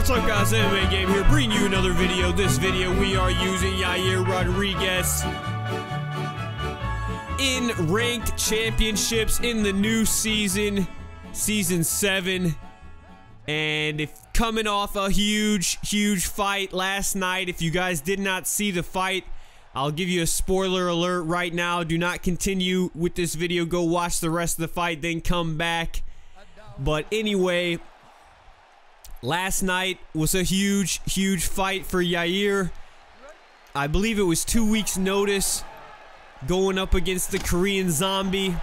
What's up, guys? MMA Game here, bringing you another video. This video we are using Yair Rodríguez in ranked championships in the new season, season 7, and if coming off a huge fight last night. If you guys did not see the fight, I'll give you a spoiler alert right now. Do not continue with this video. Go watch the rest of the fight, then come back. But anyway, last night was a huge fight for Yair. I believe it was 2 weeks notice, going up against the Korean Zombie,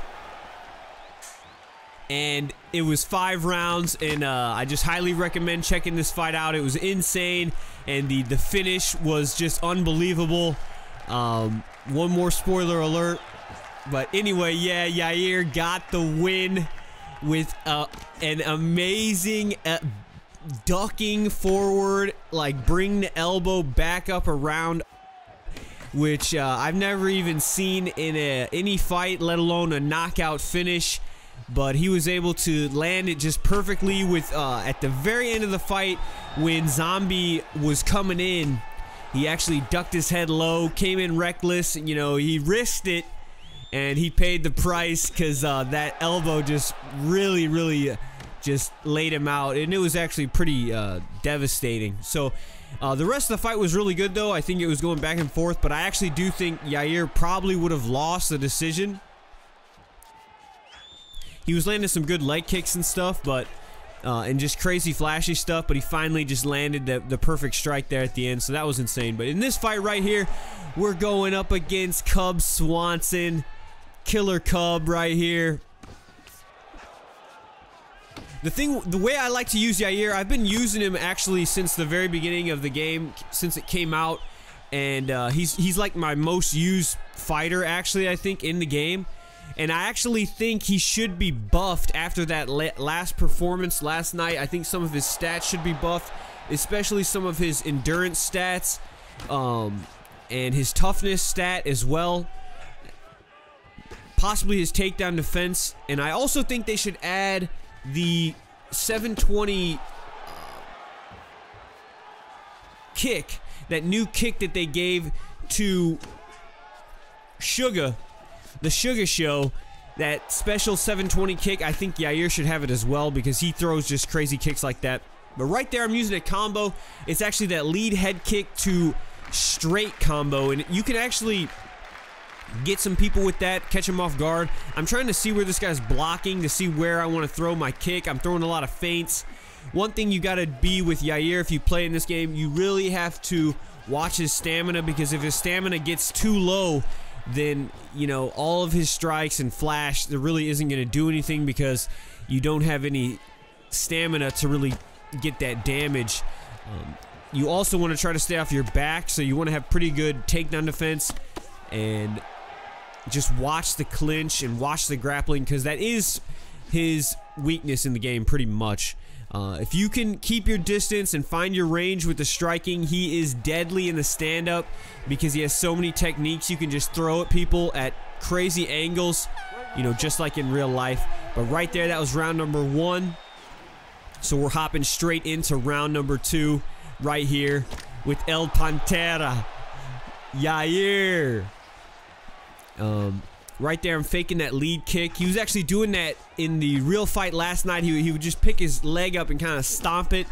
and it was 5 rounds, and I just highly recommend checking this fight out. It was insane, and the finish was just unbelievable. One more spoiler alert, but anyway, yeah, Yair got the win with an amazing ducking forward, like bring the elbow back up around, which I've never even seen in any fight, let alone a knockout finish. But he was able to land it just perfectly with at the very end of the fight, when Zombie was coming in, he actually ducked his head low, came in reckless. You know, he risked it, and he paid the price, because that elbow just really just laid him out, and it was actually pretty devastating. So the rest of the fight was really good, though. I think it was going back and forth, but I actually do think Yair probably would have lost the decision. He was landing some good leg kicks and stuff, but and just crazy flashy stuff, but he finally just landed the perfect strike there at the end, so that was insane. But in this fight right here, we're going up against Cub Swanson, Killer Cub right here. The way I like to use Yair, I've been using him actually since the very beginning of the game, since it came out, and he's like my most used fighter, actually, I think, in the game. And I actually think he should be buffed after that last performance last night. I think some of his stats should be buffed, especially some of his endurance stats, and his toughness stat as well. Possibly his takedown defense. And I also think they should add the 720 kick, that new kick that they gave to Sugar, the Sugar Show, that special 720 kick. I think Yair should have it as well, because he throws just crazy kicks like that. But right there, I'm using a combo. It's actually that lead head kick to straight combo, and you can actually get some people with that, catch them off guard. I'm trying to see where this guy's blocking to see where I want to throw my kick. I'm throwing a lot of feints. One thing you got to be with Yair if you play in this game, you really have to watch his stamina, because if his stamina gets too low, then, you know, all of his strikes and flash, there really isn't going to do anything, because you don't have any stamina to really get that damage. You also want to try to stay off your back, so you want to have pretty good takedown defense, and just watch the clinch and watch the grappling, because that is his weakness in the game pretty much. If you can keep your distance and find your range with the striking, he is deadly in the stand-up, because he has so many techniques. You can just throw at people at crazy angles, you know, just like in real life. But right there, that was round number 1. So we're hopping straight into round number 2 right here with El Pantera, Yair. Right there, I'm faking that lead kick. He was actually doing that in the real fight last night. He would just pick his leg up and kind of stomp it.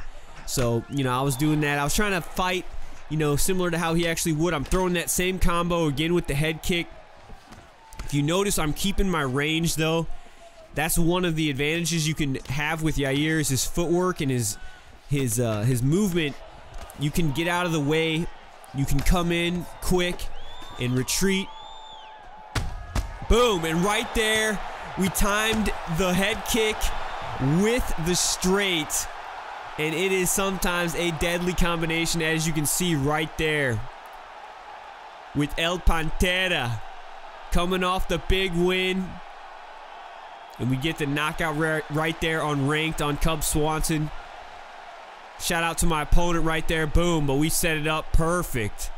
So, you know, I was doing that. I was trying to fight, you know, similar to how he actually would. I'm throwing that same combo again with the head kick. If you notice, I'm keeping my range, though. That's one of the advantages you can have with Yair, is his footwork and his movement. You can get out of the way. You can come in quick and retreat. Boom, and right there, we timed the head kick with the straight, and it is sometimes a deadly combination, as you can see right there, with El Pantera coming off the big win, and we get the knockout right there on ranked on Cub Swanson. Shout out to my opponent right there, boom, but we set it up perfect.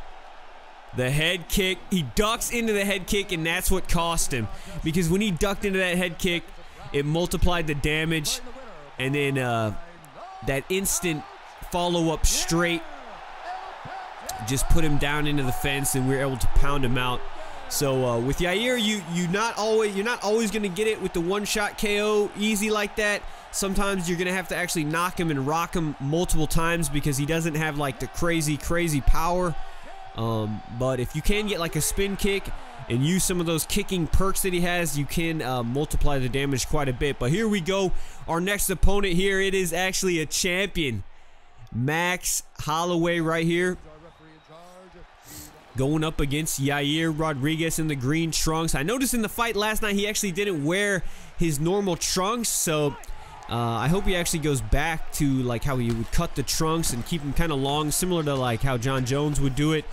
The head kick, he ducks into the head kick, and that's what cost him. Because when he ducked into that head kick, it multiplied the damage, and then that instant follow-up straight. Just put him down into the fence, and we were able to pound him out. So with Yair, you're not always going to get it with the one-shot KO easy like that. Sometimes you're going to have to actually knock him and rock him multiple times because he doesn't have like the crazy power. But if you can get like a spin kick and use some of those kicking perks that he has, you can multiply the damage quite a bit. But here we go. Our next opponent here, it is actually a champion. Max Holloway right here, going up against Yair Rodríguez in the green trunks. I noticed in the fight last night he actually didn't wear his normal trunks, so I hope he actually goes back to like how he would cut the trunks and keep them kind of long, similar to like how John Jones would do it.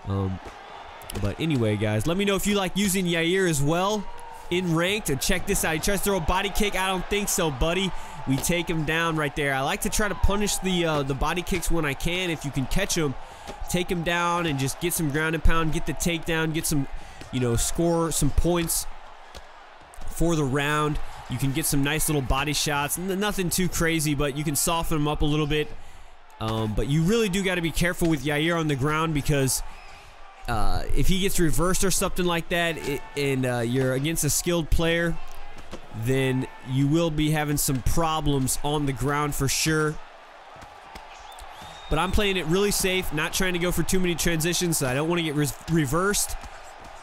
But anyway, guys, let me know if you like using Yair as well in ranked. And check this out. He tries to throw a body kick. I don't think so, buddy. We take him down right there. I like to try to punish the body kicks when I can. If you can catch them, take him down and just get some ground and pound, get the takedown, get some, score some points for the round. You can get some nice little body shots. Nothing too crazy, but you can soften them up a little bit. But you really do got to be careful with Yair on the ground because if he gets reversed or something like that and you're against a skilled player, then you will be having some problems on the ground for sure. But I'm playing it really safe, not trying to go for too many transitions, so I don't want to get reversed.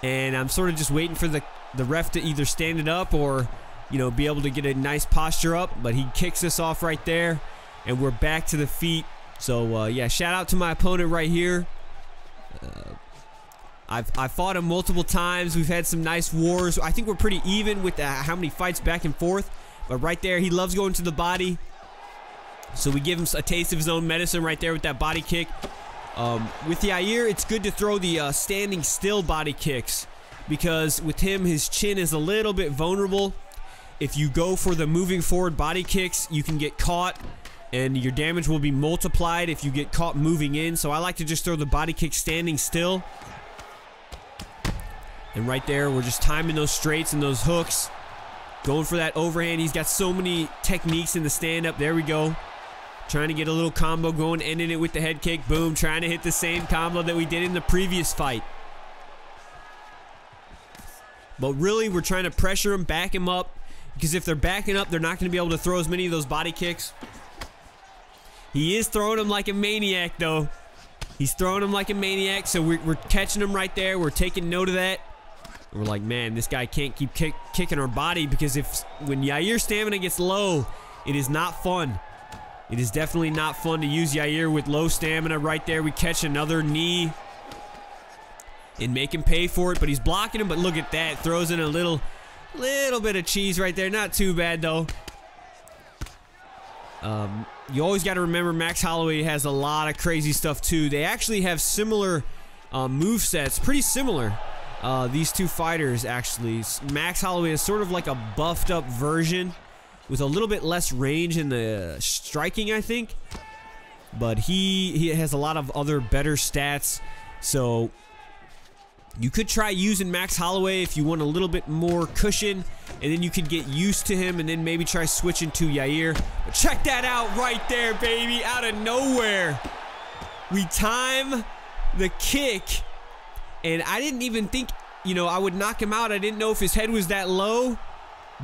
And I'm sort of just waiting for the ref to either stand it up or, be able to get a nice posture up. But he kicks us off right there, and we're back to the feet. So, yeah, shout out to my opponent right here. I've fought him multiple times. We've had some nice wars. I think we're pretty even with how many fights back and forth. But right there, he loves going to the body. So we give him a taste of his own medicine right there with that body kick. With Yair, it's good to throw the standing still body kicks because with him, his chin is a little bit vulnerable. If you go for the moving forward body kicks, you can get caught and your damage will be multiplied if you get caught moving in. So I like to just throw the body kick standing still. And right there, we're just timing those straights and those hooks. Going for that overhand. He's got so many techniques in the stand-up. There we go. Trying to get a little combo going, ending it with the head kick. Boom. Trying to hit the same combo that we did in the previous fight. But really, we're trying to pressure him, back him up. Because if they're backing up, they're not going to be able to throw as many of those body kicks. He is throwing them like a maniac, though. He's throwing them like a maniac, so we're catching him right there. We're taking note of that. We're like, man, this guy can't keep kicking our body because when Yair's stamina gets low, it is not fun. It is definitely not fun to use Yair with low stamina. Right there, we catch another knee and make him pay for it, but he's blocking him. But look at that, throws in a little bit of cheese right there. Not too bad though. You always got to remember Max Holloway has a lot of crazy stuff too. They actually have similar movesets, pretty similar. These two fighters actually. Max Holloway is sort of like a buffed up version with a little bit less range in the striking, I think. But he has a lot of other better stats. So you could try using Max Holloway if you want a little bit more cushion, and then you could get used to him and then maybe try switching to Yair. But check that out right there, baby. Out of nowhere. We time the kick. And I didn't even think, I would knock him out. I didn't know if his head was that low.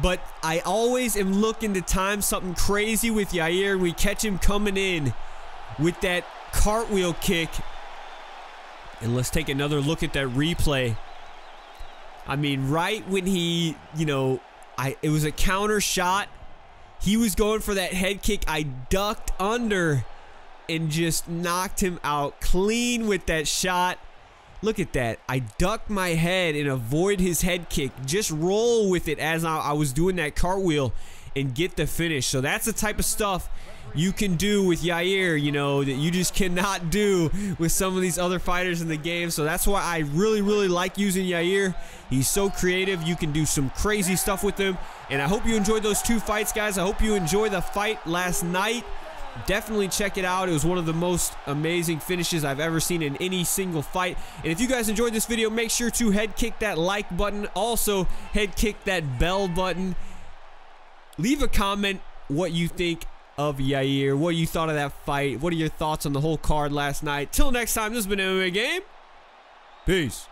But I always am looking to time something crazy with Yair. And we catch him coming in with that cartwheel kick. And let's take another look at that replay. I mean, right when he, it was a counter shot. He was going for that head kick. I ducked under and just knocked him out clean with that shot. Look at that. I ducked my head and avoid his head kick. Just roll with it as I was doing that cartwheel and get the finish. So that's the type of stuff you can do with Yair, that you just cannot do with some of these other fighters in the game. So that's why I really, really like using Yair. He's so creative. You can do some crazy stuff with him. And I hope you enjoyed those two fights, guys. I hope you enjoyed the fight last night. Definitely check it out. It was one of the most amazing finishes I've ever seen in any single fight. And if you guys enjoyed this video, make sure to head kick that like button. Also, head kick that bell button. Leave a comment what you think of Yair. What you thought of that fight? What are your thoughts on the whole card last night? Till next time, this has been MMA Game. Peace.